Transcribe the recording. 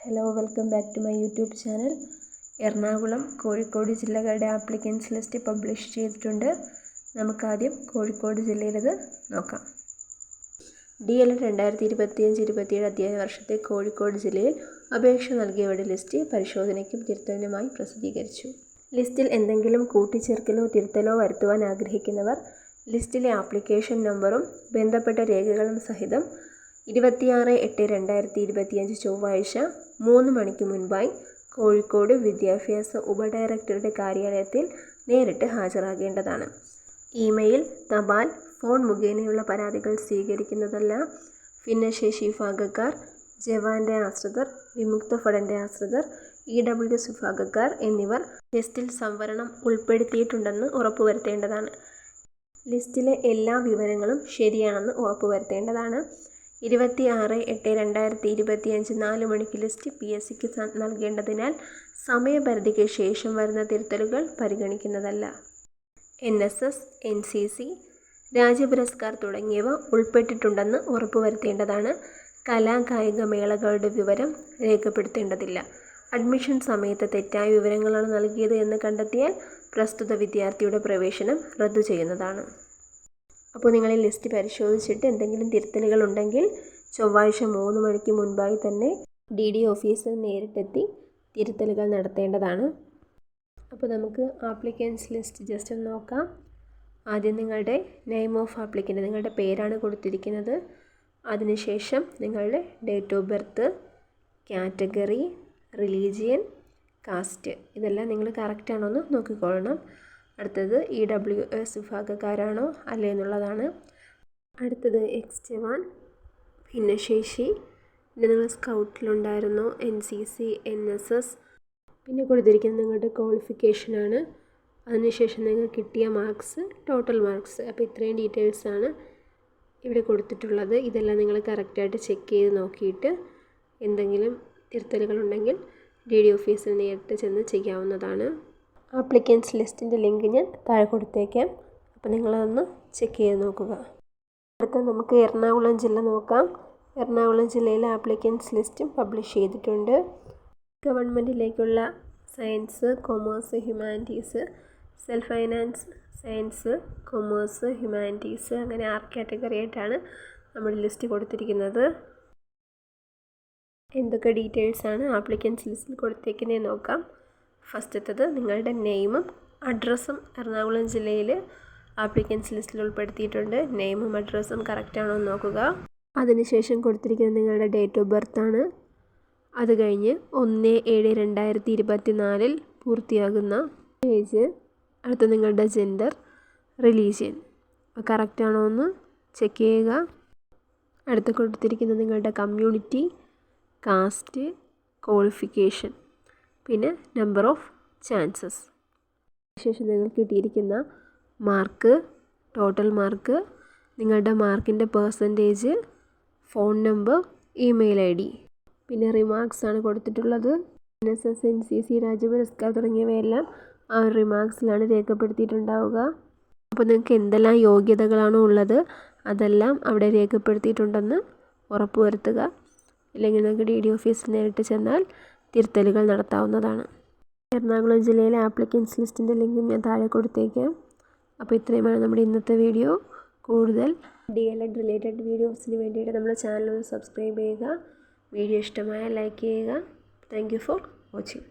Hello, welcome back to my YouTube channel. Ernakulam, Kozhikode ജില്ലകളുടെ applicants list publish ചെയ്തിട്ടുണ്ട്. നമുക്കാദ്യം കോഴിക്കോട് ജില്ലയിലത് നോക്കാം. DL 2025-27 അധ്യയന വർഷത്തെ കോഴിക്കോട് ജില്ലയിൽ അപേക്ഷ നൽകിയവരുടെ ലിസ്റ്റ് പരിശോധനയ്ക്കും തിരുത്തലിനുമായി പ്രസിദ്ധീകരിച്ചു. ലിസ്റ്റിൽ എന്തെങ്കിലും കൂട്ടിച്ചേർക്കലോ തിരുത്തലോ വരുത്തുവാൻ ആഗ്രഹിക്കുന്നവർ ലിസ്റ്റിലെ ആപ്ലിക്കേഷൻ നമ്പറും ബന്ധപ്പെട്ട രേഖകളും സഹിതം 26/8/2025 ചൊവ്വാഴ്ച 3 മണിക്ക് മുൻപായി കോഴിക്കോട് വിദ്യാഭ്യാസ ഉപഡയറക്ടറുടെ കാര്യാലയത്തിൽ നേരിട്ട് ഹാജരാകേണ്ടതാണ്. ഇമെയിൽ, തപാൽ, ഫോൺ മുഖേനയുള്ള പരാതികൾ സ്വീകരിക്കുന്നതല്ല. ഭിന്നശേഷി വിഭാഗക്കാർ, ജവാന്റെ ആശ്രിതർ, വിമുക്ത ഭടന്റെ ആശ്രിതർ, EWS വിഭാഗക്കാർ എന്നിവർ ലിസ്റ്റിൽ സംവരണം ഉൾപ്പെടുത്തിയിട്ടുണ്ടെന്ന് ഉറപ്പുവരുത്തേണ്ടതാണ്. ലിസ്റ്റിലെ എല്ലാ വിവരങ്ങളും ശരിയാണെന്ന് ഉറപ്പുവരുത്തേണ്ടതാണ്. 26/8/2025 4 മണിക്ക് ലിസ്റ്റ് PSCക്ക് നൽകേണ്ടതിനാൽ സമയപരിധിക്ക് ശേഷം വരുന്ന തിരുത്തലുകൾ പരിഗണിക്കുന്നതല്ല. NSS, NCC, രാജ്യപുരസ്കാർ തുടങ്ങിയവ ഉൾപ്പെട്ടിട്ടുണ്ടെന്ന് ഉറപ്പുവരുത്തേണ്ടതാണ്. കലാകായിക മേളകളുടെ വിവരം രേഖപ്പെടുത്തേണ്ടതില്ല. അഡ്മിഷൻ സമയത്ത് തെറ്റായ വിവരങ്ങളാണ് നൽകിയത് എന്ന് കണ്ടെത്തിയാൽ പ്രസ്തുത വിദ്യാർത്ഥിയുടെ പ്രവേശനം റദ്ദു ചെയ്യുന്നതാണ്. അപ്പോൾ നിങ്ങൾ ഈ ലിസ്റ്റ് പരിശോധിച്ചിട്ട് എന്തെങ്കിലും തിരുത്തലുകൾ ഉണ്ടെങ്കിൽ ചൊവ്വാഴ്ച 3 മണിക്ക് മുൻപായി തന്നെ DD ഓഫീസിൽ നേരിട്ടെത്തി തിരുത്തലുകൾ നടത്തേണ്ടതാണ്. അപ്പോൾ നമുക്ക് ആപ്ലിക്കൻസ് ലിസ്റ്റ് ജസ്റ്റ് ഒന്ന് നോക്കാം. ആദ്യം നിങ്ങളുടെ നെയിം ഓഫ് ആപ്ലിക്കൻ്റ്, നിങ്ങളുടെ പേരാണ് കൊടുത്തിരിക്കുന്നത്. അതിനുശേഷം നിങ്ങളുടെ date of birth, category, religion, caste, ഇതെല്ലാം നിങ്ങൾ കറക്റ്റാണോ എന്ന് നോക്കിക്കൊള്ളണം. അടുത്തത് EWS വിഭാഗക്കാരാണോ അല്ലേ എന്നുള്ളതാണ്. അടുത്തത് എക്സ് ജവാൻ, ഭിന്നശേഷി, പിന്നെ നിങ്ങൾ സ്കൗട്ടിലുണ്ടായിരുന്നോ, NCC, NSS, പിന്നെ കൊടുത്തിരിക്കുന്നത് നിങ്ങളുടെ ക്വാളിഫിക്കേഷനാണ്. അതിനുശേഷം നിങ്ങൾക്ക് കിട്ടിയ മാർക്സ്, ടോട്ടൽ മാർക്സ്. അപ്പോൾ ഇത്രയും ഡീറ്റെയിൽസാണ് ഇവിടെ കൊടുത്തിട്ടുള്ളത്. ഇതെല്ലാം നിങ്ങൾ കറക്റ്റായിട്ട് ചെക്ക് ചെയ്ത് നോക്കിയിട്ട് എന്തെങ്കിലും തിരുത്തലുകളുണ്ടെങ്കിൽ DD ഓഫീസിൽ നേരിട്ട് ചെന്ന് ചെയ്യാവുന്നതാണ്. ആപ്ലിക്കൻസ് ലിസ്റ്റിൻ്റെ ലിങ്ക് ഞാൻ താഴെ കൊടുത്തേക്കാം. അപ്പോൾ നിങ്ങളതൊന്ന് ചെക്ക് ചെയ്ത് നോക്കുക. അടുത്ത നമുക്ക് എറണാകുളം ജില്ല നോക്കാം. എറണാകുളം ജില്ലയിലെ ആപ്ലിക്കൻസ് ലിസ്റ്റും പബ്ലിഷ് ചെയ്തിട്ടുണ്ട്. ഗവൺമെൻറ്റിലേക്കുള്ള science, commerce, humanities, self finance, science, commerce, humanities, അങ്ങനെ 6 കാറ്റഗറി ആയിട്ടാണ് നമ്മുടെ ലിസ്റ്റ് കൊടുത്തിരിക്കുന്നത്. എന്തൊക്കെ ഡീറ്റെയിൽസാണ് ആപ്ലിക്കൻസ് ലിസ്റ്റിൽ കൊടുത്തേക്കുന്നത് നോക്കാം. ഫസ്റ്റത്തത് നിങ്ങളുടെ നെയിമും അഡ്രസ്സും എറണാകുളം ജില്ലയിൽ ആപ്ലിക്കൻസ് ലിസ്റ്റിൽ ഉൾപ്പെടുത്തിയിട്ടുണ്ട്. നെയിമും അഡ്രസ്സും കറക്റ്റാണോ എന്ന് നോക്കുക. അതിനുശേഷം കൊടുത്തിരിക്കുന്നത് നിങ്ങളുടെ ഡേറ്റ് ഓഫ് ബർത്താണ്. അത് കഴിഞ്ഞ് 1/7/2024 പൂർത്തിയാകുന്ന ഏജ്, അടുത്ത നിങ്ങളുടെ ജെൻഡർ, റിലീജിയൻ കറക്റ്റാണോ എന്ന് ചെക്ക് ചെയ്യുക. അടുത്ത് കൊടുത്തിരിക്കുന്നത് നിങ്ങളുടെ കമ്മ്യൂണിറ്റി, കാസ്റ്റ്, ക്വാളിഫിക്കേഷൻ, പിന്നെ നമ്പർ ഓഫ് ചാൻസസ്. ശേഷം നിങ്ങൾക്ക് കിട്ടിയിരിക്കുന്ന മാർക്ക്, ടോട്ടൽ മാർക്ക്, നിങ്ങളുടെ മാർക്കിൻ്റെ percentage, phone number, email ID, പിന്നെ റിമാർക്സ് ആണ് കൊടുത്തിട്ടുള്ളത്. NSS, NCC, രാജ്യപുരസ്കാർ തുടങ്ങിയവയെല്ലാം ആ റിമാർക്സിലാണ് രേഖപ്പെടുത്തിയിട്ടുണ്ടാവുക. അപ്പോൾ നിങ്ങൾക്ക് എന്തെല്ലാം യോഗ്യതകളാണോ ഉള്ളത് അതെല്ലാം അവിടെ രേഖപ്പെടുത്തിയിട്ടുണ്ടെന്ന് ഉറപ്പുവരുത്തുക. ഇല്ലെങ്കിൽ നിങ്ങൾക്ക് DD ഓഫീസിൽ നേരിട്ട് ചെന്നാൽ തിരുത്തലുകൾ നടത്താവുന്നതാണ്. എറണാകുളം ജില്ലയിലെ ആപ്ലിക്കൻസ് ലിസ്റ്റിൻ്റെ ലിങ്ക് ഞാൻ താഴെ കൊടുത്തേക്കാം. അപ്പോൾ ഇത്രയുമാണ് നമ്മുടെ ഇന്നത്തെ വീഡിയോ. കൂടുതൽ DLED റിലേറ്റഡ് വീഡിയോസിന് വേണ്ടിയിട്ട് നമ്മുടെ ചാനൽ ഒന്ന് സബ്സ്ക്രൈബ് ചെയ്യുക. വീഡിയോ ഇഷ്ടമായാൽ ലൈക്ക് ചെയ്യുക. Thank you for watching.